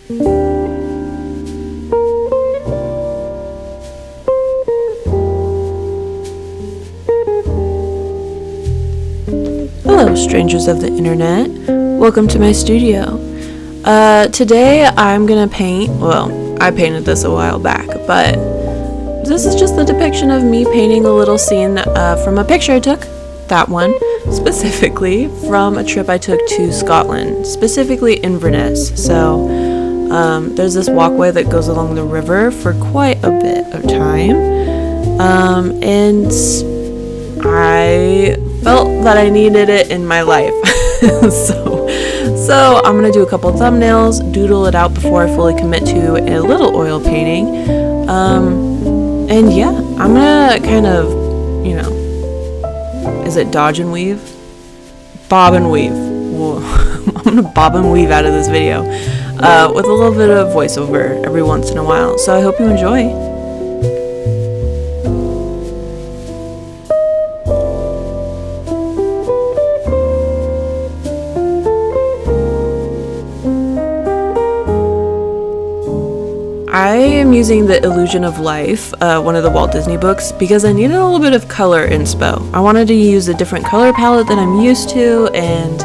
Hello, strangers of the internet. Welcome to my studio. Today I'm gonna paint, well, I painted this a while back, but this is just the depiction of me painting a little scene from a picture I took, that one, specifically from a trip I took to Scotland, specifically Inverness. So there's this walkway that goes along the river for quite a bit of time, and I felt that I needed it in my life. So I'm gonna do a couple thumbnails, doodle it out before I fully commit to a little oil painting. And yeah, I'm gonna kind of, is it dodge and weave? Bob and weave. Whoa. I'm gonna bob and weave out of this video with a little bit of voiceover every once in a while. So I hope you enjoy. I am using The Illusion of Life, one of the Walt Disney books, because I needed a little bit of color inspo. I wanted to use a different color palette than I'm used to and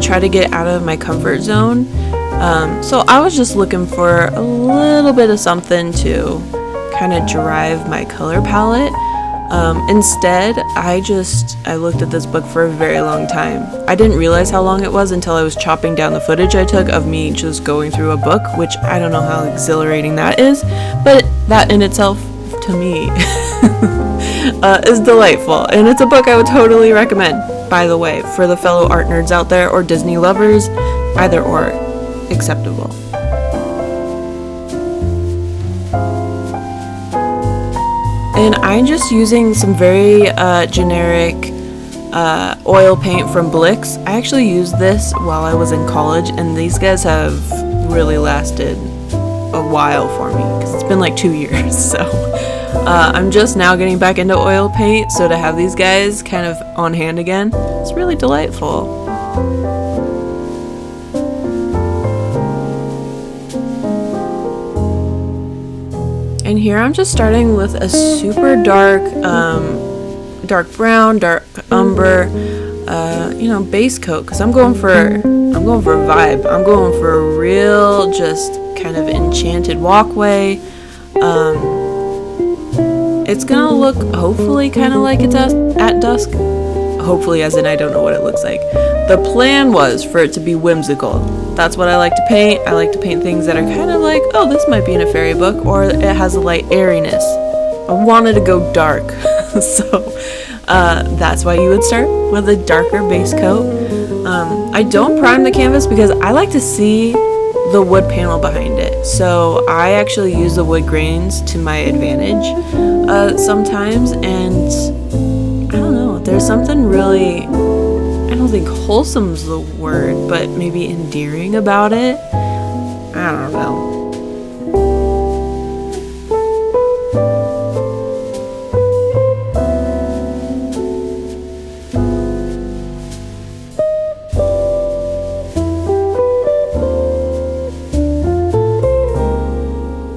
try to get out of my comfort zone. So I was just looking for a little bit of something to kind of drive my color palette. Instead, I looked at this book for a very long time. I didn't realize how long it was until I was chopping down the footage I took of me just going through a book, which I don't know how exhilarating that is, but that in itself, to me, is delightful. And it's a book I would totally recommend, by the way, for the fellow art nerds out there or Disney lovers, either or acceptable. And I'm just using some very generic oil paint from Blix. I actually used this while I was in college, and these guys have really lasted a while for me, because it's been like 2 years. So I'm just now getting back into oil paint, so to have these guys kind of on hand again, it's really delightful. And here I'm just starting with a super dark, dark brown, dark umber, base coat, because I'm going for a vibe. I'm going for a real, just kind of enchanted walkway. It's gonna look hopefully kind of like it's at dusk. Hopefully, as in I don't know what it looks like. The plan was for it to be whimsical. That's what I like to paint. I like to paint things that are kind of like, oh, this might be in a fairy book, or it has a light airiness. I wanted to go dark. So that's why you would start with a darker base coat. I don't prime the canvas because I like to see the wood panel behind it. So I actually use the wood grains to my advantage sometimes, and I don't know, there's something really, I don't think wholesome's the word, but maybe endearing about it. I don't know.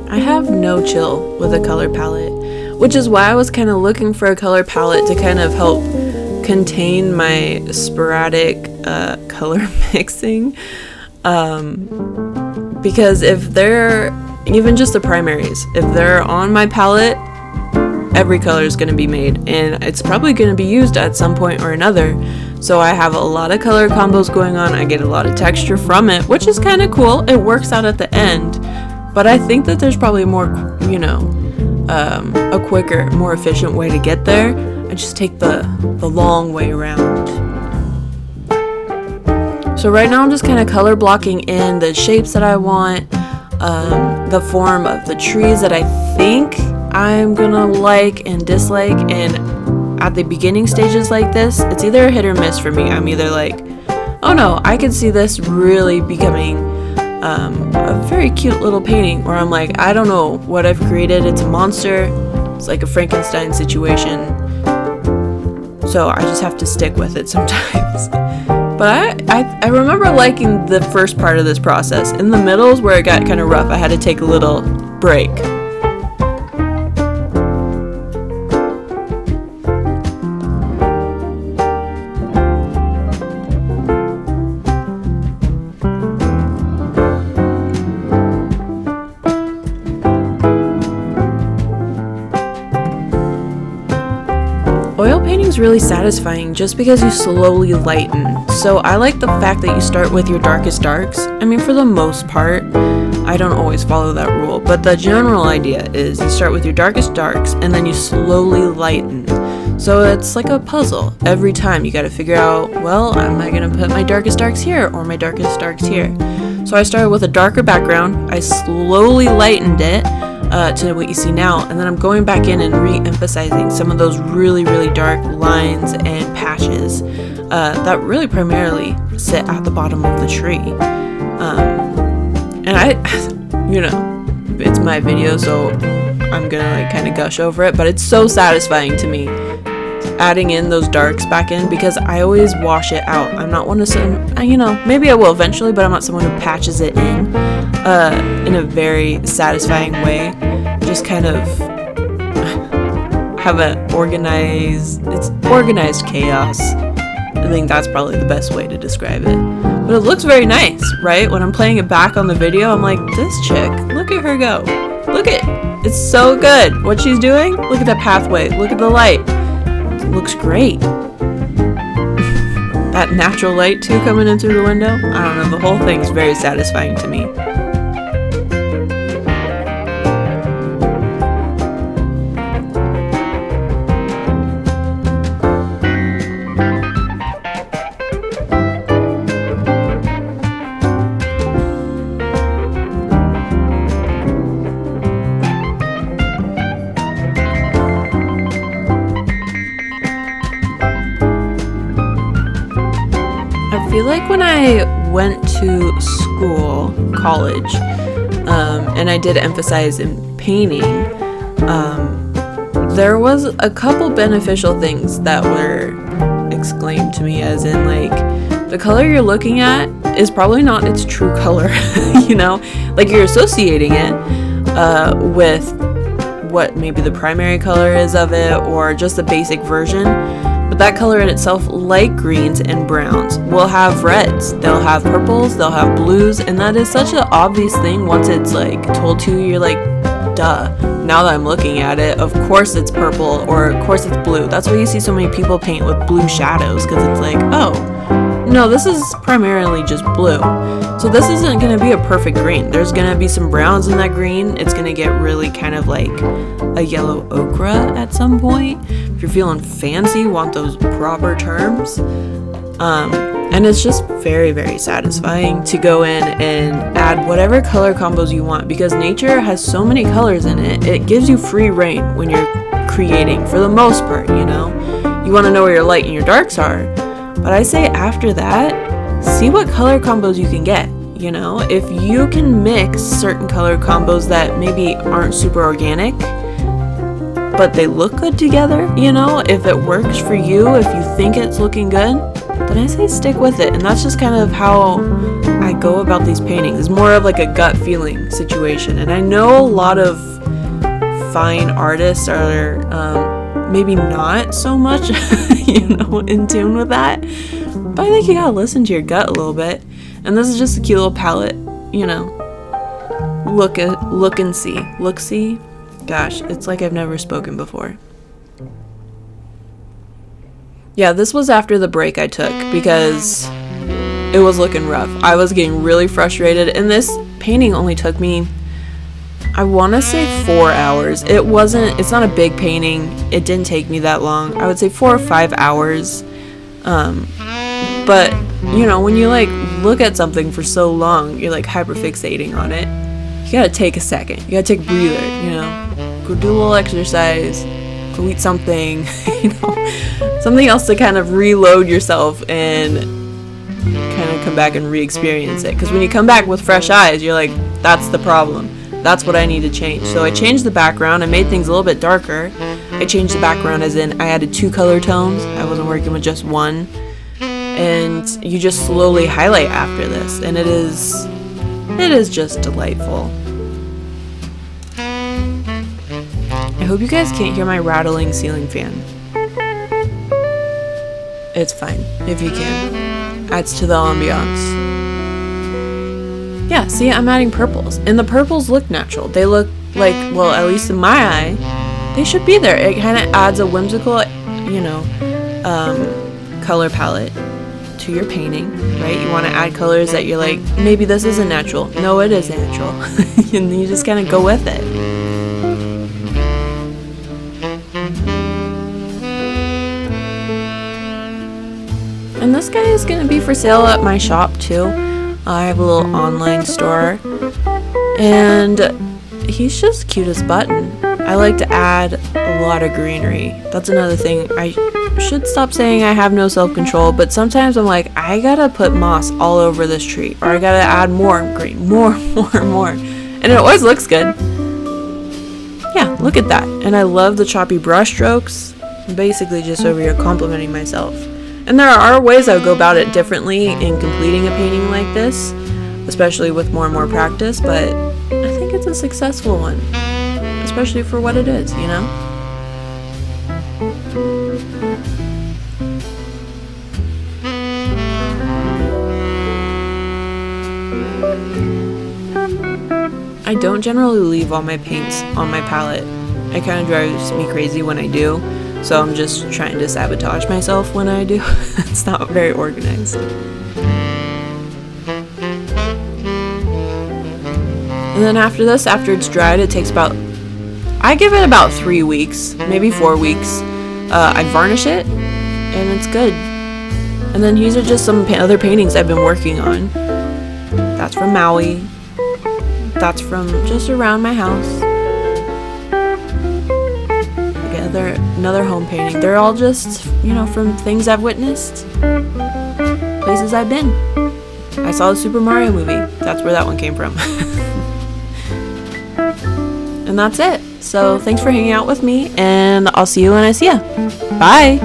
I have no chill with a color palette, which is why I was kind of looking for a color palette to kind of help contain my sporadic color mixing, because if they're even just the primaries, if they're on my palette, every color is going to be made, and it's probably going to be used at some point or another. So I have a lot of color combos going on. I get a lot of texture from it, which is kind of cool. It works out at the end, but I think that there's probably more, a quicker, more efficient way to get there. I just take the long way around. So right now I'm just kind of color blocking in the shapes that I want, the form of the trees that I think I'm gonna like and dislike. And at the beginning stages like this, it's either a hit or miss for me. I'm either like, oh no, I could see this really becoming a very cute little painting, or I'm like, I don't know what I've created, it's a monster, it's like a Frankenstein situation. So I just have to stick with it sometimes. But I remember liking the first part of this process. In the middle is where it got kind of rough. I had to take a little break. Oil painting is really satisfying just because you slowly lighten. So I like the fact that you start with your darkest darks. I mean, for the most part, I don't always follow that rule, but the general idea is you start with your darkest darks and then you slowly lighten. So it's like a puzzle. Every time you got to figure out, well, am I going to put my darkest darks here or my darkest darks here? So I started with a darker background. I slowly lightened it to what you see now, and then I'm going back in and re-emphasizing some of those really, really dark lines and patches that really primarily sit at the bottom of the tree. And I, it's my video, so I'm gonna like kind of gush over it, but it's so satisfying to me adding in those darks back in, because I always wash it out. I'm not one of some, maybe I will eventually, but I'm not someone who patches it in a very satisfying way. Just kind of have it's organized chaos. I think that's probably the best way to describe it. But it looks very nice, right? When I'm playing it back on the video, I'm like, this chick, look at her go. Look it's so good. What she's doing, look at that pathway, look at the light. It looks great. That natural light too coming in through the window. I don't know, the whole thing's very satisfying to me. I feel like when I went to school, college, and I did emphasize in painting, there was a couple beneficial things that were exclaimed to me, as in like, the color you're looking at is probably not its true color, like you're associating it with what maybe the primary color is of it, or just the basic version. But that color in itself, like greens and browns, will have reds, they'll have purples, they'll have blues, and that is such an obvious thing. Once it's like told to you, you're like, duh. Now that I'm looking at it, of course it's purple, or of course it's blue. That's why you see so many people paint with blue shadows, because it's like, oh, no, this is primarily just blue. So this isn't going to be a perfect green. There's going to be some browns in that green. It's going to get really kind of like a yellow ochre at some point. If you're feeling fancy, want those proper terms. And it's just very, very satisfying to go in and add whatever color combos you want, because nature has so many colors in it. It gives you free reign when you're creating, for the most part, You want to know where your light and your darks are. But I say after that, see what color combos you can get. If you can mix certain color combos that maybe aren't super organic, but they look good together, if it works for you, if you think it's looking good, then I say stick with it. And that's just kind of how I go about these paintings. It's more of like a gut feeling situation. And I know a lot of fine artists are maybe not so much, in tune with that. But I think you gotta listen to your gut a little bit. And this is just a cute little palette, look and see. Look, see. Gosh, it's like I've never spoken before. Yeah, this was after the break I took, because it was looking rough. I was getting really frustrated, and this painting only took me, I want to say 4 hours. It's not a big painting. It didn't take me that long. I would say 4 or 5 hours. But, when you like look at something for so long, you're like hyperfixating on it. You gotta take a second. You gotta take a breather, Go do a little exercise. Go eat something, something else to kind of reload yourself and kind of come back and re-experience it. Because when you come back with fresh eyes, you're like, that's the problem. That's what I need to change. So I changed the background. I made things a little bit darker. I changed the background as in I added 2 color tones. I wasn't working with just one. and you just slowly highlight after this, and it is just delightful. I hope you guys can't hear my rattling ceiling fan. It's fine if you can. Adds to the ambiance. Yeah, see, I'm adding purples, and the purples look natural. They look like, well, at least in my eye, they should be there. It kind of adds a whimsical, color palette to your painting, right? You want to add colors that you're like, maybe this isn't natural. No, it is natural. And you just kind of go with it. And this guy is going to be for sale at my shop too. I have a little online store, and he's just cute as button. I like to add a lot of greenery. That's another thing. I should stop saying I have no self-control, but sometimes I'm like, I gotta put moss all over this tree, or I gotta add more green, more, and it always looks good. Yeah, look at that. And I love the choppy brush strokes. I'm basically just over here complimenting myself. And there are ways I would go about it differently in completing a painting like this, especially with more and more practice, but I think it's a successful one, especially for what it is, you know? I don't generally leave all my paints on my palette. It kind of drives me crazy when I do. So I'm just trying to sabotage myself when I do. It's not very organized. And then after this, after it's dried, it takes I give it about 3 weeks, maybe 4 weeks. I varnish it, and it's good. And then these are just some other paintings I've been working on. That's from Maui. That's from just around my house. Another home painting. They're all just, from things I've witnessed, places I've been. I saw the Super Mario movie. That's where that one came from. And that's it. So thanks for hanging out with me, and I'll see you when I see ya. Bye!